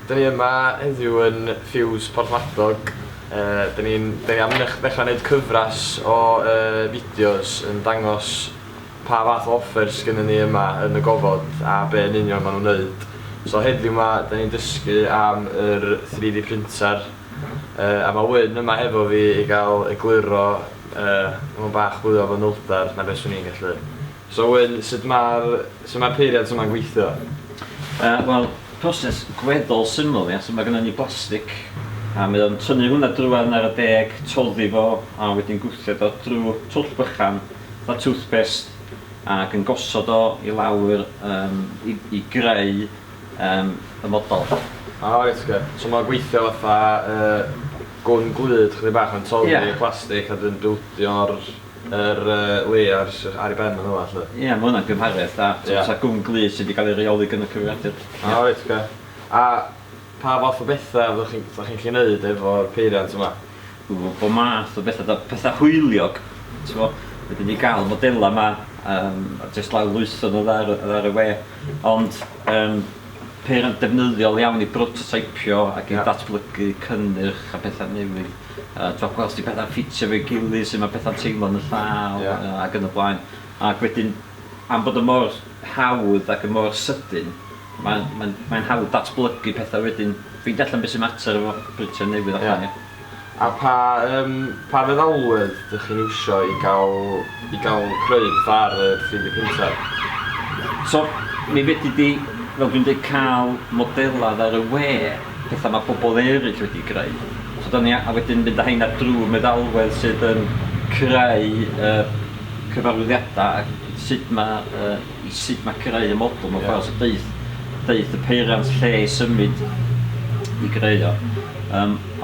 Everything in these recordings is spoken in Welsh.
Da ni yma heddiw yn Fuse Porthmadog. Da ni am ddechrau gwneud cyfres o fideos yn dangos pa fath o offers gynnon ni yma yn y gofod a be yn union maen nhw'n wneud. So heddiw yma, da ni'n dysgu am yr 3D printer. A mae Wyn yma efo fi i gael egluro mewn bach fwy o fanylder na beth swn i'n gallu. So Wyn, sut mae'r peiriant yma'n gweithio? Wel, proses gweddol syml, ia. So mae gennym ni plastig, a mae o'n tynnu hwnna drwy'n ar y deg, toddi fo, a wedyn gwthio o drwy twll bychan, fa toothpaste, ac yn gosod o i lawr i greu y model. Reit, oce. So mae'n gweithio fatha gwn glyd chydig bach yn toddi plastig a dyn bildio'r layers ar ei ben yn yma, lle? Ie, mae hwnna'n gymhariaeth da. So gwn glyd sydd wedi cael ei reoli gan y cyfrifiadur. Reit, oce. A pa fath o bethau ydych chi'n gwneud efo'r peiriant yma? Bo math o bethau hwyliog. Wedyn ni gael modela yma, jyst lawr lwython nhw ar y we. Ond peiriant defnyddiol iawn i prototypio ac i datblygu cynnyrch a pethau newydd. Dwi'n gweld sydd pethau'n ffitio fe'i gilydd sydd mae pethau'n teimlo'n y llaw ac yn y blaen. Ac wedyn, am bod y mor hawdd ac y mor sydyn, mae'n hawdd datblygu pethau wedyn. Fi'n allan beth sy'n mater efo brytio newydd allan. A pa feddalwedd ydych chi'n iwsio i gael creu ar y 3D printer? So, mi fedri di, fel dwi'n dweud, cael modelad ar y we, pethau mae pobl eraill wedi greu. A wedyn mynd â heina drwy meddalwedd sydd yn creu cyfarwyddiadau a sut mae creu y model mewn ffordd. So deith y peiriant lle i symud i greu o.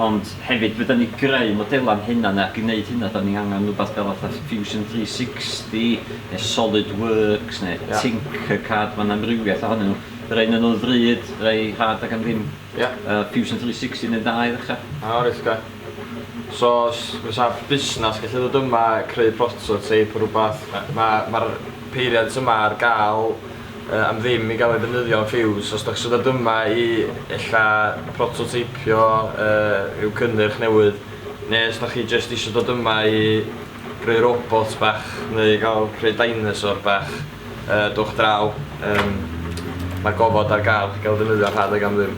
Ond hefyd fydda ni greu modelan hynna ac i wneud hynna da ni angen rhywbeth fel Fusion 360 neu SolidWorks neu Tinkercad, mae'n amrywiaeth ohonyn nhw. Rhaid yn nhw'n ddryd, rhaid rhad ac am ddim Fusion 360 neu da i ddechrau. Reit, oce. So, fysa'r busnes gallu ddod yma creu prototype o rhywbeth, mae'r peiriant yma ar gael am ddim i gael ei ddefnyddio yn Fuse. Os ydych chi'n dod yma i ella prototypio i'w cynnyrch newydd, neu os ydych chi jyst eisiau dod yma i greu robot bach neu creu dinosaur bach, dwch draw. Mae'r gofod ar gael ddefnyddio rhad ag am ddim.